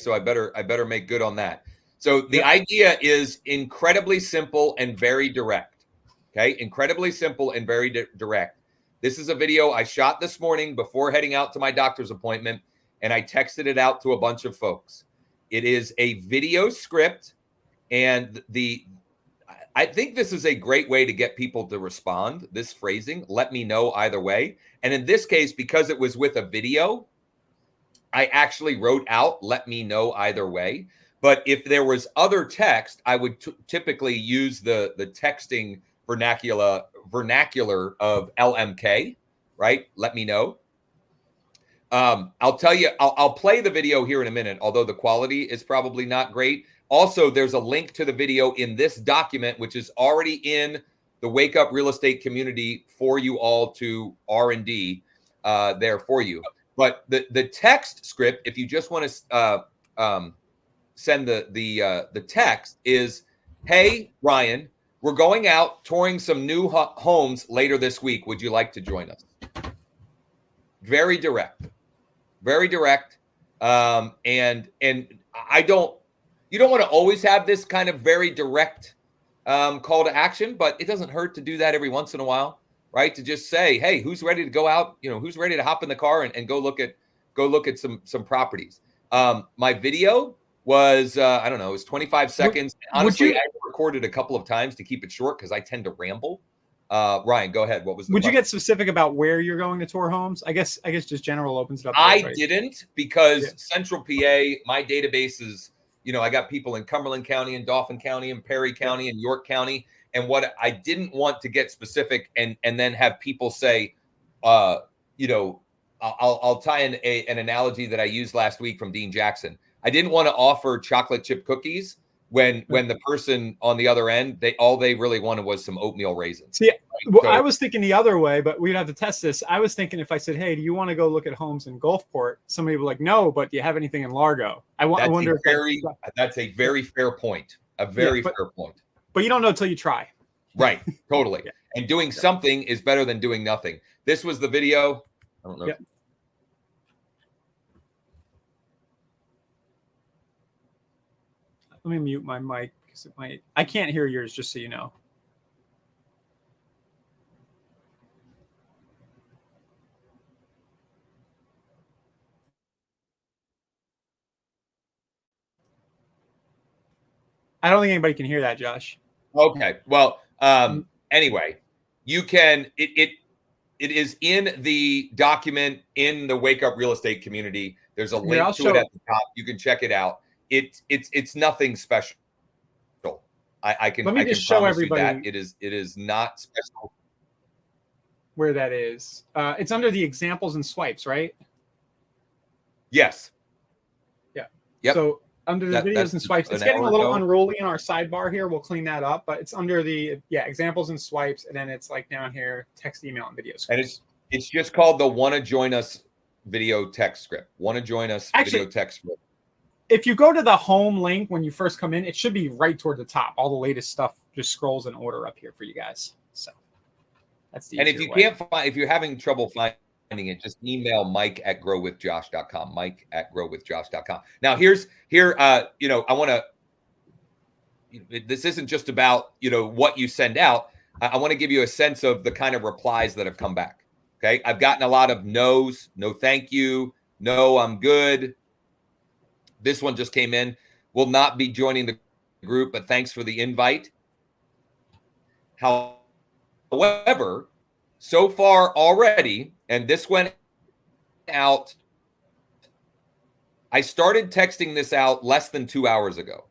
so I better make good on that. So the idea is incredibly simple and very direct. Okay, incredibly simple and very direct. This is a video I shot this morning before heading out to my doctor's appointment, and I texted it out to a bunch of folks. It is a video script, and I think this is a great way to get people to respond. This phrasing, let me know either way. And in this case, because it was with a video, I actually wrote out, let me know either way. But if there was other text, I would typically use the texting vernacular of LMK, right? Let me know. I'll tell you, I'll play the video here in a minute, although the quality is probably not great. Also, there's a link to the video in this document, which is already in the Wake Up Real Estate community for you all to R&D there for you. But the text script, if you just want to send the text, is, hey, Ryan, we're going out touring some new homes later this week. Would you like to join us? Very direct. Very direct. And you don't want to always have this kind of very direct call to action, but it doesn't hurt to do that every once in a while, right? To just say, hey, who's ready to go out? Who's ready to hop in the car and go look at some properties. My video was, I don't know, it was 25 seconds. Honestly, I recorded a couple of times to keep it short because I tend to ramble. Ryan, go ahead. What was the question? You get specific about where you're going to tour homes? I guess just general opens it up. I didn't, because Central PA, my database is, I got people in Cumberland County and Dauphin County and Perry County and York County. And what I didn't want to get specific and then have people say, I'll tie in an analogy that I used last week from Dean Jackson. I didn't want to offer chocolate chip cookies when the person on the other end, all they really wanted was some oatmeal raisins. See, well, I was thinking the other way, but we'd have to test this. I was thinking if I said, hey, do you want to go look at homes in Gulfport? Somebody would be like, no, but do you have anything in Largo? That's a very fair point. A very fair point. But you don't know until you try. Right. Totally. And doing something is better than doing nothing. This was the video. I don't know. Yeah. Let me mute my mic because I can't hear yours, just so you know. I don't think anybody can hear that, Josh. Okay. Well, anyway, you can, it is in the document in the Wake Up Real Estate community. There's a link to it at the top. You can check it out. It's nothing special. I can show everybody that it is not special. Where that is. It's under the examples and swipes, right? Yes. Yeah. Yep. So under the videos and swipes, it's getting a little unruly in our sidebar here. We'll clean that up, but it's under the examples and swipes, and then it's like down here, text, email, and video scripts. And it's just called the "Want to Join Us" video text script. Want to join us video text script. If you go to the home link when you first come in, it should be right toward the top. All the latest stuff just scrolls in order up here for you guys. So that's the. And if you can't find, if you're having trouble finding it, just email mike@growwithjosh.com. Mike@growwithjosh.com. Now I want to. This isn't just about what you send out. I want to give you a sense of the kind of replies that have come back. Okay, I've gotten a lot of no's, no, thank you, no, I'm good. This one just came in. Will not be joining the group, but thanks for the invite. However, so far already, and this went out, I started texting this out less than 2 hours ago.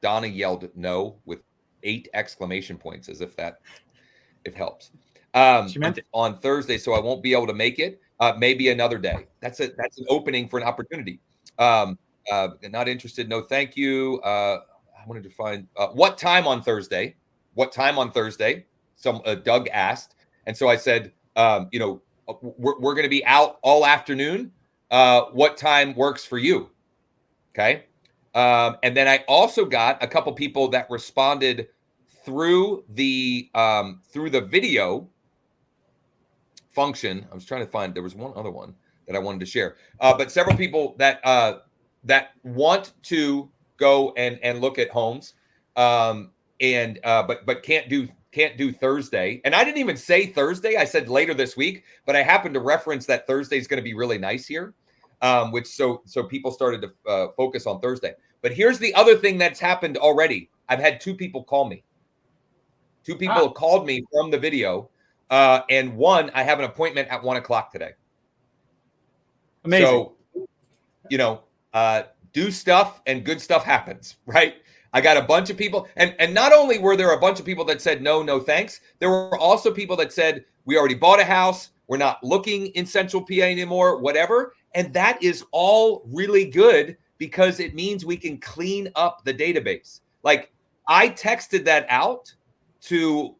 Donna yelled no with 8 exclamation points, as if it helps. She meant it. On Thursday, so I won't be able to make it. Maybe another day. That's an opening for an opportunity. Not interested. No, thank you. I wanted to find what time on Thursday. What time on Thursday? Doug asked, and so I said, we're going to be out all afternoon. What time works for you? Okay. And then I also got a couple people that responded through the video function. I was trying to find. There was one other one that I wanted to share, but several people that that want to go and look at homes, but can't do Thursday. And I didn't even say Thursday. I said later this week, but I happened to reference that Thursday is going to be really nice here, which so people started to focus on Thursday. But here's the other thing that's happened already. I've had 2 people call me. 2 people have called me from the video, and one, I have an appointment at 1:00 today. Amazing. So, do stuff and good stuff happens, right? I got a bunch of people, and not only were there a bunch of people that said no thanks, there were also people that said, we already bought a house, we're not looking in Central PA anymore, whatever. And that is all really good because it means we can clean up the database. Like, I texted that out to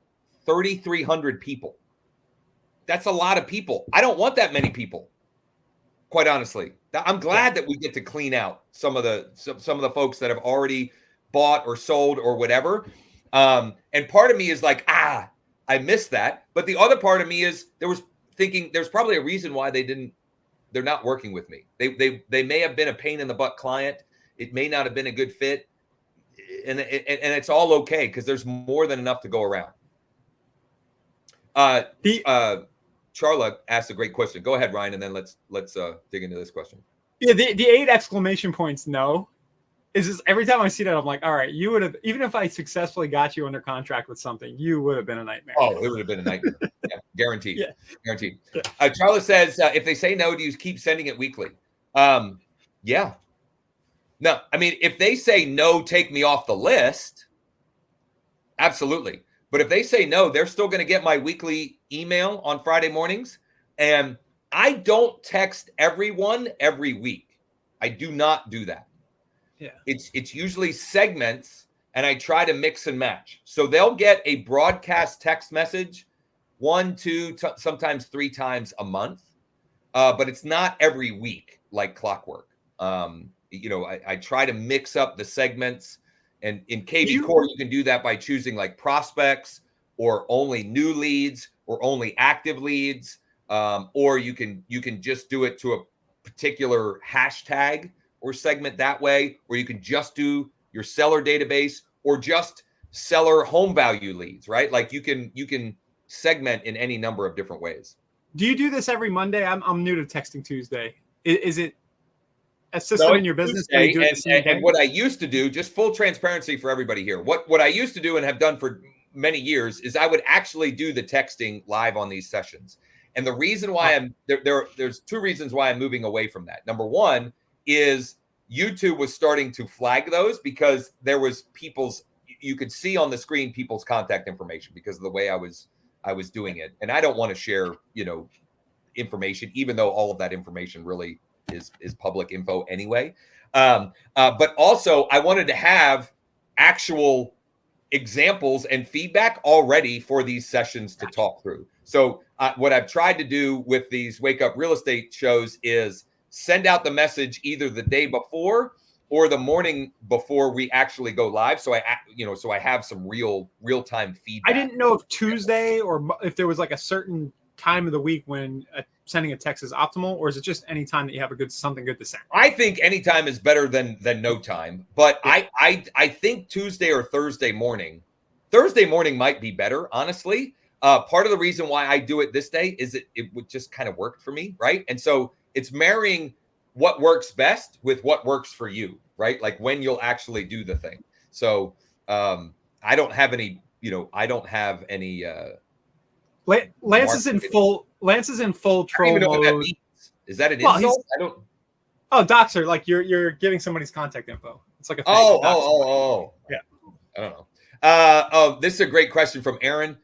3,300 people. That's a lot of people. I don't want that many people, quite honestly. I'm glad that we get to clean out some of the folks that have already bought or sold or whatever. And part of me is like, I missed that. But the other part of me is thinking there's probably a reason why they're not working with me. They may have been a pain in the butt client. It may not have been a good fit. And it's all okay because there's more than enough to go around. Charla asked a great question. Go ahead, Ryan, and then let's dig into this question. Yeah, the 8 exclamation points no is just every time I see that I'm like, all right, you would have, even if I successfully got you under contract with something, you would have been a nightmare. Oh, it would have been a nightmare. Yeah, guaranteed. Yeah. Guaranteed. Charla says, if they say no, do you keep sending it weekly? Yeah. No, I mean, if they say no, take me off the list, absolutely. But if they say no, they're still going to get my weekly email on Friday mornings. And I don't text everyone every week. I do not do that. Yeah. It's usually segments, and I try to mix and match. So they'll get a broadcast text message 1, 2, sometimes 3 times a month. But it's not every week like clockwork. I try to mix up the segments. And in KV Core, you can do that by choosing like prospects or only new leads or only active leads. Or you can just do it to a particular hashtag or segment that way, or you can just do your seller database or just seller home value leads, right? Like you can segment in any number of different ways. Do you do this every Monday? I'm new to Texting Tuesday. Is it a system in your business? And what I used to do, just full transparency for everybody here, what I used to do and have done for many years is I would actually do the texting live on these sessions. And the reason why there's 2 reasons why I'm moving away from that. Number one is YouTube was starting to flag those because there was you could see on the screen people's contact information because of the way I was doing it. And I don't want to share, information, even though all of that information really is public info anyway. But also I wanted to have actual examples and feedback already for these sessions to talk through. So what I've tried to do with these Wake Up Real Estate shows is send out the message either the day before or the morning before we actually go live. So I have some real-time feedback. I didn't know if Tuesday or if there was like a certain time of the week when sending a text is optimal, or is it just any time that you have something good to send? I think any time is better than no time, but yeah. I think Tuesday or Thursday morning might be better, honestly. Part of the reason why I do it this day is it would just kind of work for me, right? And so it's marrying what works best with what works for you, right? Like when you'll actually do the thing. So I don't have any. Lance is in full troll mode. Is that an insult? I don't. Oh, doxer, like you're giving somebody's contact info. It's like a oh. Yeah. I don't know. This is a great question from Aaron.